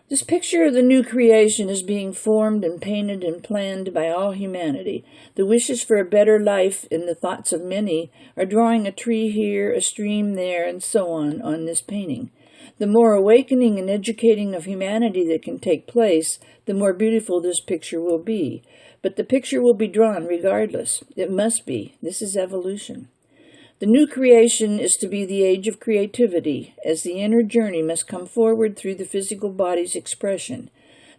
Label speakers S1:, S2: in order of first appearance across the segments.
S1: This picture of the new creation is being formed and painted and planned by all humanity. The wishes for a better life in the thoughts of many are drawing a tree here, a stream there, and so on this painting. The more awakening and educating of humanity that can take place, the more beautiful this picture will be. But the picture will be drawn regardless. It must be. This is evolution. The new creation is to be the age of creativity, as the inner journey must come forward through the physical body's expression.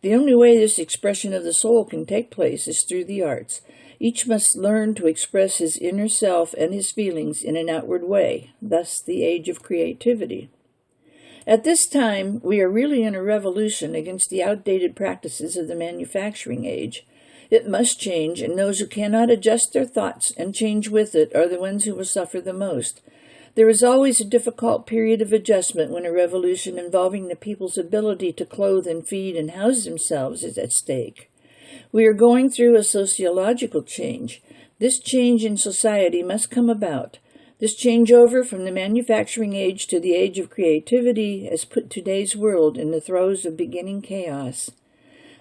S1: The only way this expression of the soul can take place is through the arts. Each must learn to express his inner self and his feelings in an outward way, thus the age of creativity. At this time, we are really in a revolution against the outdated practices of the manufacturing age. It must change, and those who cannot adjust their thoughts and change with it are the ones who will suffer the most. There is always a difficult period of adjustment when a revolution involving the people's ability to clothe and feed and house themselves is at stake. We are going through a sociological change. This change in society must come about. This changeover from the manufacturing age to the age of creativity has put today's world in the throes of beginning chaos.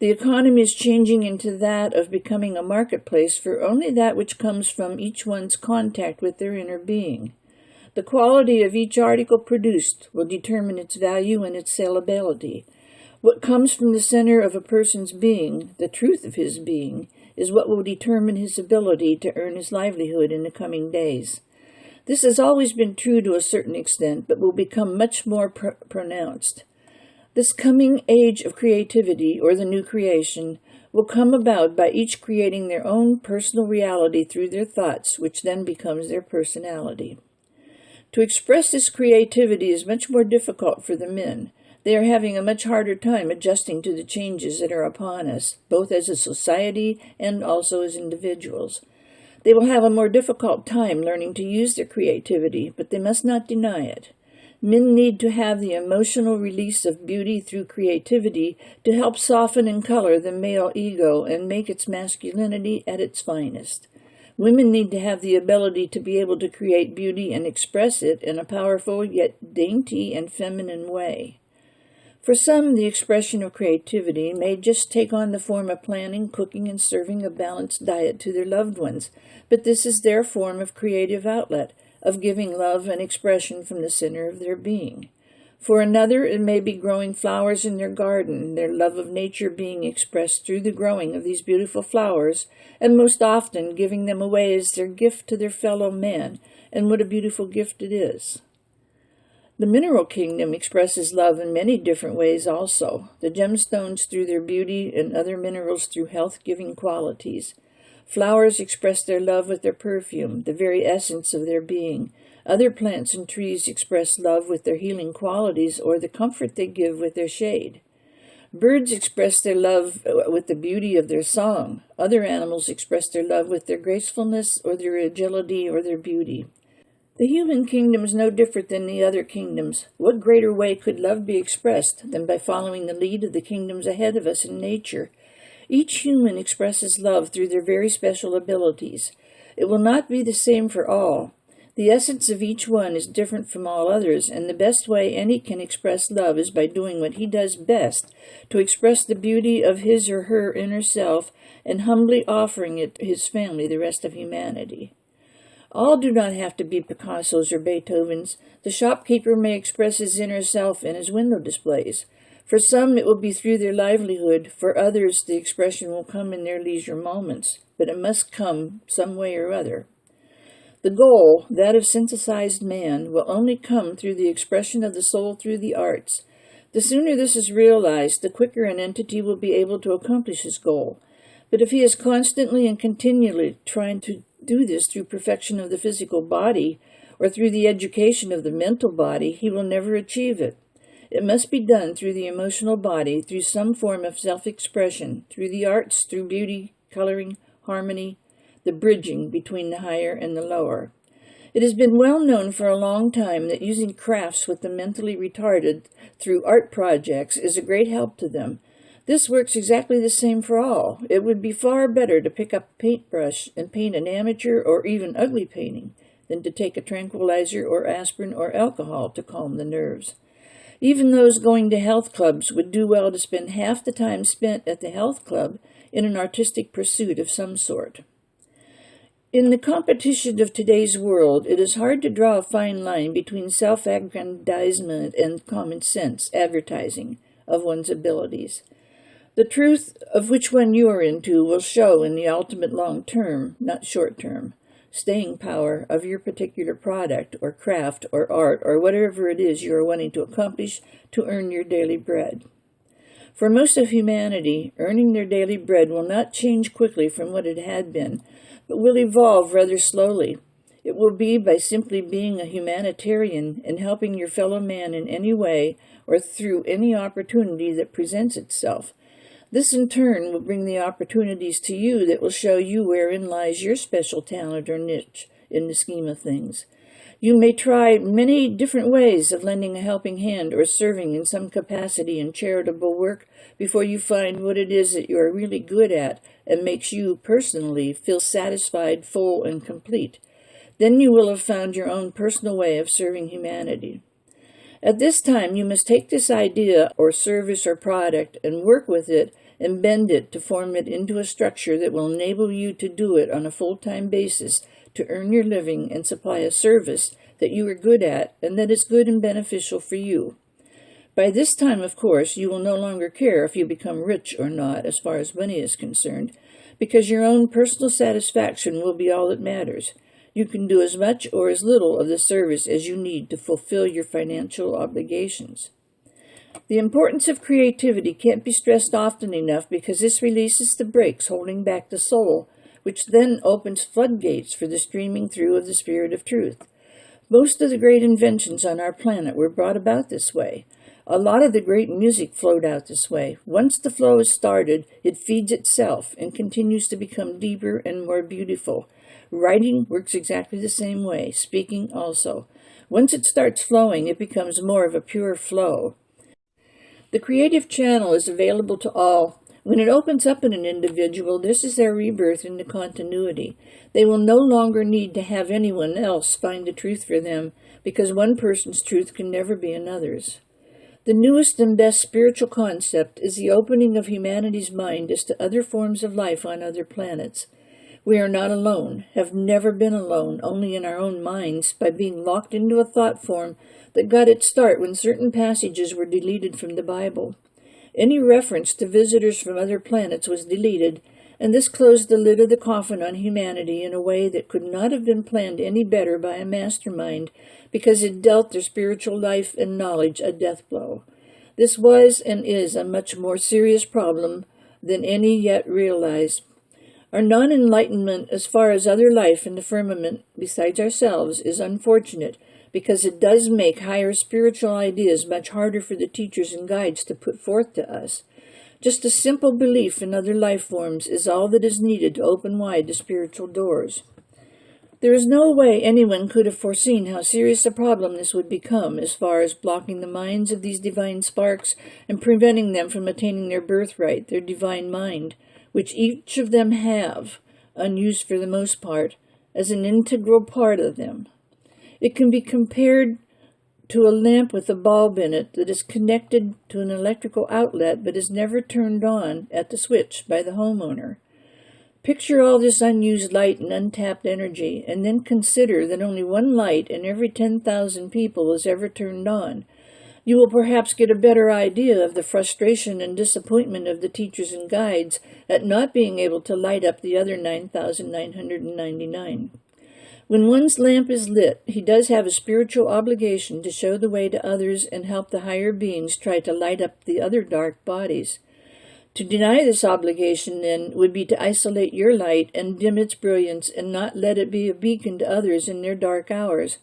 S1: The economy is changing into that of becoming a marketplace for only that which comes from each one's contact with their inner being. The quality of each article produced will determine its value and its salability. What comes from the center of a person's being, the truth of his being, is what will determine his ability to earn his livelihood in the coming days. This has always been true to a certain extent, but will become much more pronounced. This coming age of creativity, or the new creation, will come about by each creating their own personal reality through their thoughts, which then becomes their personality. To express this creativity is much more difficult for the men. They are having a much harder time adjusting to the changes that are upon us, both as a society and also as individuals. They will have a more difficult time learning to use their creativity, but they must not deny it. Men need to have the emotional release of beauty through creativity to help soften and color the male ego and make its masculinity at its finest. Women need to have the ability to be able to create beauty and express it in a powerful yet dainty and feminine way. For some, the expression of creativity may just take on the form of planning, cooking, and serving a balanced diet to their loved ones, but this is their form of creative outlet, of giving love and expression from the center of their being. For another, it may be growing flowers in their garden, their love of nature being expressed through the growing of these beautiful flowers, and most often giving them away as their gift to their fellow man, and what a beautiful gift it is. The mineral kingdom expresses love in many different ways also, the gemstones through their beauty and other minerals through health-giving qualities. Flowers express their love with their perfume, the very essence of their being. Other plants and trees express love with their healing qualities or the comfort they give with their shade. Birds express their love with the beauty of their song. Other animals express their love with their gracefulness or their agility or their beauty. The human kingdom is no different than the other kingdoms. What greater way could love be expressed than by following the lead of the kingdoms ahead of us in nature? Each human expresses love through their very special abilities. It will not be the same for all. The essence of each one is different from all others, and the best way any can express love is by doing what he does best, to express the beauty of his or her inner self and humbly offering it to his family, the rest of humanity. All do not have to be Picassos or Beethovens. The shopkeeper may express his inner self in his window displays. For some, it will be through their livelihood. For others, the expression will come in their leisure moments, but it must come some way or other. The goal, that of synthesized man, will only come through the expression of the soul through the arts. The sooner this is realized, the quicker an entity will be able to accomplish his goal. But if he is constantly and continually trying to do this through perfection of the physical body or through the education of the mental body, he will never achieve it. It must be done through the emotional body, through some form of self-expression, through the arts, through beauty, coloring, harmony, the bridging between the higher and the lower. It has been well known for a long time that using crafts with the mentally retarded through art projects is a great help to them. This works exactly the same for all. It would be far better to pick up a paintbrush and paint an amateur or even ugly painting than to take a tranquilizer or aspirin or alcohol to calm the nerves. Even those going to health clubs would do well to spend half the time spent at the health club in an artistic pursuit of some sort. In the competition of today's world, it is hard to draw a fine line between self-aggrandizement and common sense advertising of one's abilities. The truth of which one you are into will show in the ultimate long-term, not short-term, staying power of your particular product or craft or art or whatever it is you are wanting to accomplish to earn your daily bread. For most of humanity, earning their daily bread will not change quickly from what it had been, but will evolve rather slowly. It will be by simply being a humanitarian and helping your fellow man in any way or through any opportunity that presents itself. This in turn will bring the opportunities to you that will show you wherein lies your special talent or niche in the scheme of things. You may try many different ways of lending a helping hand or serving in some capacity in charitable work before you find what it is that you are really good at and makes you personally feel satisfied, full, and complete. Then you will have found your own personal way of serving humanity. At this time, you must take this idea or service or product and work with it and bend it to form it into a structure that will enable you to do it on a full-time basis to earn your living and supply a service that you are good at and that is good and beneficial for you. By this time, of course, you will no longer care if you become rich or not as far as money is concerned, because your own personal satisfaction will be all that matters. You can do as much or as little of the service as you need to fulfill your financial obligations. The importance of creativity can't be stressed often enough because this releases the brakes holding back the soul, which then opens floodgates for the streaming through of the spirit of truth. Most of the great inventions on our planet were brought about this way. A lot of the great music flowed out this way. Once the flow is started, it feeds itself and continues to become deeper and more beautiful. Writing works exactly the same way, speaking also. Once it starts flowing, it becomes more of a pure flow. The creative channel is available to all. When it opens up in an individual, this is their rebirth into continuity. They will no longer need to have anyone else find the truth for them, because one person's truth can never be another's. The newest and best spiritual concept is the opening of humanity's mind as to other forms of life on other planets. We are not alone, have never been alone, only in our own minds, by being locked into a thought form that got its start when certain passages were deleted from the Bible. Any reference to visitors from other planets was deleted, and this closed the lid of the coffin on humanity in a way that could not have been planned any better by a mastermind, because it dealt their spiritual life and knowledge a death blow. This was and is a much more serious problem than any yet realized. Our non-enlightenment as far as other life in the firmament besides ourselves is unfortunate, because it does make higher spiritual ideas much harder for the teachers and guides to put forth to us. Just a simple belief in other life forms is all that is needed to open wide the spiritual doors. There is no way anyone could have foreseen how serious a problem this would become as far as blocking the minds of these divine sparks and preventing them from attaining their birthright, their divine mind, which each of them have, unused for the most part, as an integral part of them. It can be compared to a lamp with a bulb in it that is connected to an electrical outlet but is never turned on at the switch by the homeowner. Picture all this unused light and untapped energy, and then consider that only one light in every 10,000 people is ever turned on. You will perhaps get a better idea of the frustration and disappointment of the teachers and guides at not being able to light up the other 9,999. When one's lamp is lit, he does have a spiritual obligation to show the way to others and help the higher beings try to light up the other dark bodies. To deny this obligation, then, would be to isolate your light and dim its brilliance and not let it be a beacon to others in their dark hours.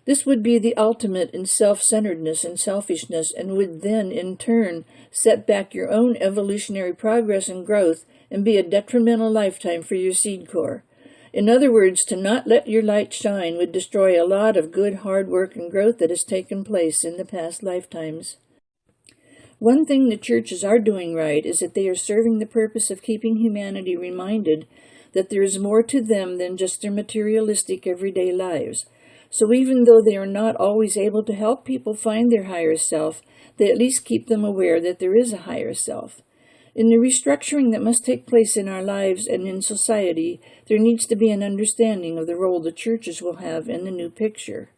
S1: This would be the ultimate in self-centeredness and selfishness, and would then, in turn, set back your own evolutionary progress and growth and be a detrimental lifetime for your seed core. In other words, to not let your light shine would destroy a lot of good hard work and growth that has taken place in the past lifetimes. One thing the churches are doing right is that they are serving the purpose of keeping humanity reminded that there is more to them than just their materialistic everyday lives. So even though they are not always able to help people find their higher self, they at least keep them aware that there is a higher self. In the restructuring that must take place in our lives and in society, there needs to be an understanding of the role the churches will have in the new picture.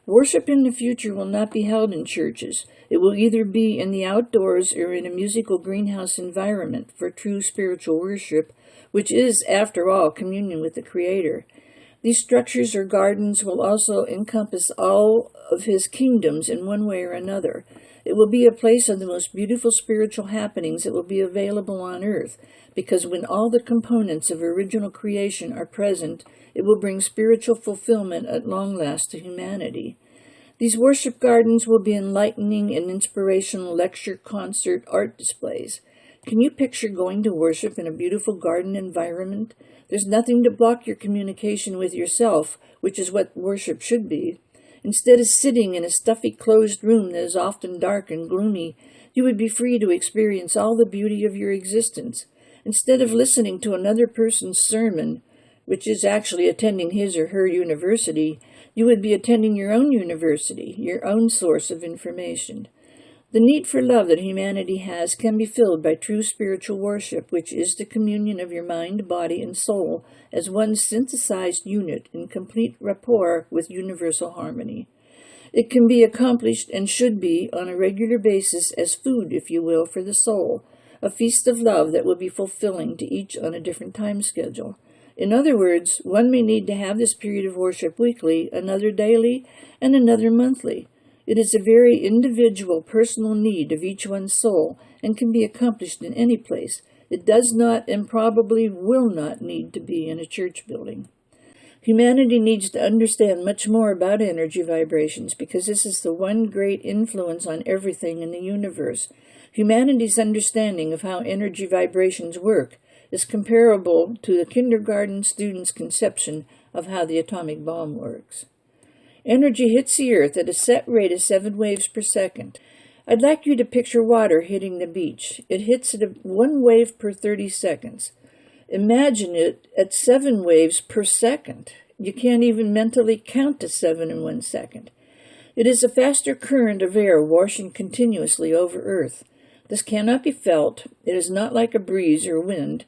S1: Worship in the future will not be held in churches. It will either be in the outdoors or in a musical greenhouse environment for true spiritual worship, which is, after all, communion with the Creator. These structures or gardens will also encompass all of His kingdoms in one way or another. It will be a place of the most beautiful spiritual happenings that will be available on earth, because when all the components of original creation are present, it will bring spiritual fulfillment at long last to humanity. These worship gardens will be enlightening and inspirational lecture, concert, art displays. Can you picture going to worship in a beautiful garden environment? There's nothing to block your communication with yourself, which is what worship should be. Instead of sitting in a stuffy closed room that is often dark and gloomy, you would be free to experience all the beauty of your existence. Instead of listening to another person's sermon, which is actually attending his or her university, you would be attending your own university, your own source of information. The need for love that humanity has can be filled by true spiritual worship, which is the communion of your mind, body, and soul as one synthesized unit in complete rapport with universal harmony. It can be accomplished and should be on a regular basis as food, if you will, for the soul, a feast of love that will be fulfilling to each on a different time schedule. In other words, one may need to have this period of worship weekly, another daily, and another monthly. It is a very individual, personal need of each one's soul and can be accomplished in any place. It does not and probably will not need to be in a church building. Humanity needs to understand much more about energy vibrations because this is the one great influence on everything in the universe. Humanity's understanding of how energy vibrations work is comparable to the kindergarten student's conception of how the atomic bomb works. Energy hits the earth at a set rate of 7 waves per second. I'd like you to picture water hitting the beach. It hits at 1 wave per 30 seconds. Imagine it at 7 waves per second. You can't even mentally count to 7 in 1 second. It is a faster current of air washing continuously over Earth. This cannot be felt. It is not like a breeze or wind.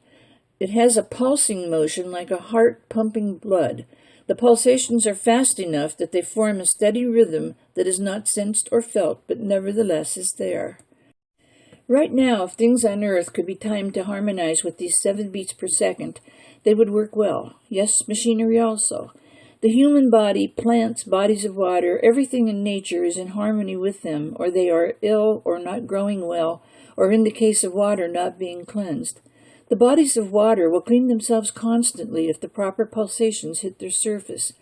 S1: It has a pulsing motion like a heart pumping blood. The pulsations are fast enough that they form a steady rhythm that is not sensed or felt, but nevertheless is there. Right now, if things on Earth could be timed to harmonize with these 7 beats per second, they would work well. Yes, machinery also. The human body, plants, bodies of water, everything in nature is in harmony with them, or they are ill or not growing well, or in the case of water, not being cleansed. The bodies of water will clean themselves constantly if the proper pulsations hit their surface.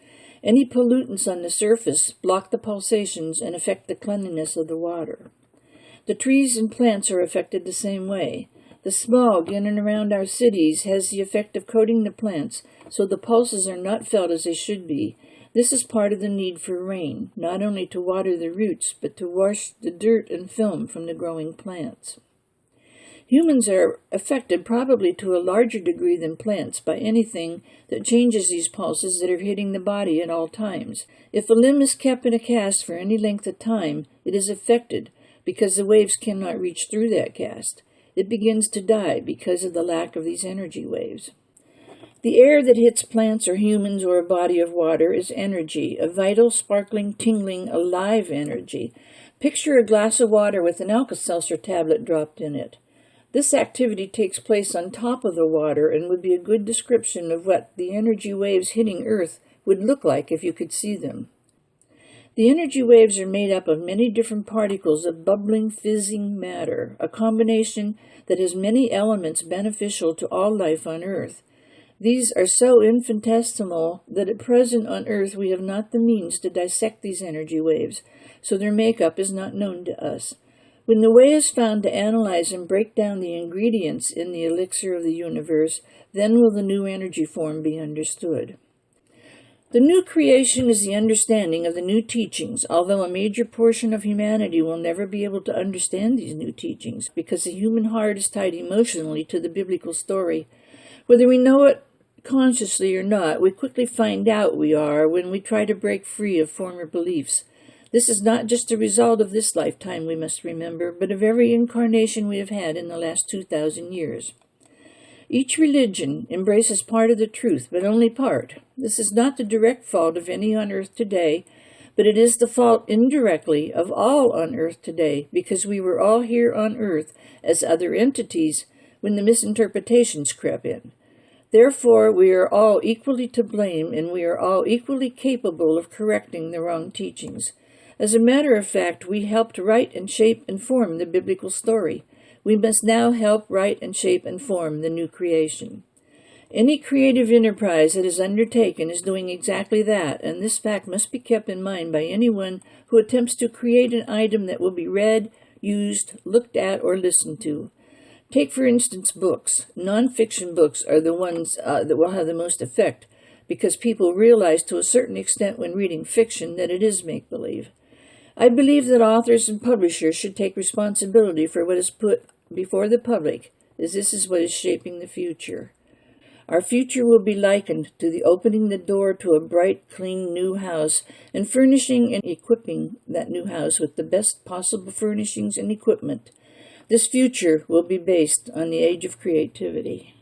S1: Any pollutants on the surface block the pulsations and affect the cleanliness of the water. The trees and plants are affected the same way. The smog in and around our cities has the effect of coating the plants, so the pulses are not felt as they should be. This is part of the need for rain, not only to water the roots, but to wash the dirt and film from the growing plants. Humans are affected probably to a larger degree than plants by anything that changes these pulses that are hitting the body at all times. If a limb is kept in a cast for any length of time, it is affected because the waves cannot reach through that cast. It begins to die because of the lack of these energy waves. The air that hits plants or humans or a body of water is energy, a vital, sparkling, tingling, alive energy. Picture a glass of water with an Alka-Seltzer tablet dropped in it. This activity takes place on top of the water and would be a good description of what the energy waves hitting Earth would look like if you could see them. The energy waves are made up of many different particles of bubbling, fizzing matter, a combination that has many elements beneficial to all life on Earth. These are so infinitesimal that at present on Earth we have not the means to dissect these energy waves, so their makeup is not known to us. When the way is found to analyze and break down the ingredients in the elixir of the universe, then will the new energy form be understood. The new creation is the understanding of the new teachings, although a major portion of humanity will never be able to understand these new teachings, because the human heart is tied emotionally to the biblical story. Whether we know it consciously or not, we quickly find out we are when we try to break free of former beliefs. This is not just a result of this lifetime, we must remember, but of every incarnation we have had in the last 2,000 years. Each religion embraces part of the truth, but only part. This is not the direct fault of any on earth today, but it is the fault indirectly of all on earth today, because we were all here on earth as other entities when the misinterpretations crept in. Therefore, we are all equally to blame, and we are all equally capable of correcting the wrong teachings. As a matter of fact, we helped write and shape and form the biblical story. We must now help write and shape and form the new creation. Any creative enterprise that is undertaken is doing exactly that, and this fact must be kept in mind by anyone who attempts to create an item that will be read, used, looked at, or listened to. Take, for instance, books. Non-fiction books are the ones that will have the most effect, because people realize to a certain extent when reading fiction that it is make-believe. I believe that authors and publishers should take responsibility for what is put before the public, as this is what is shaping the future. Our future will be likened to the opening the door to a bright, clean new house and furnishing and equipping that new house with the best possible furnishings and equipment. This future will be based on the age of creativity.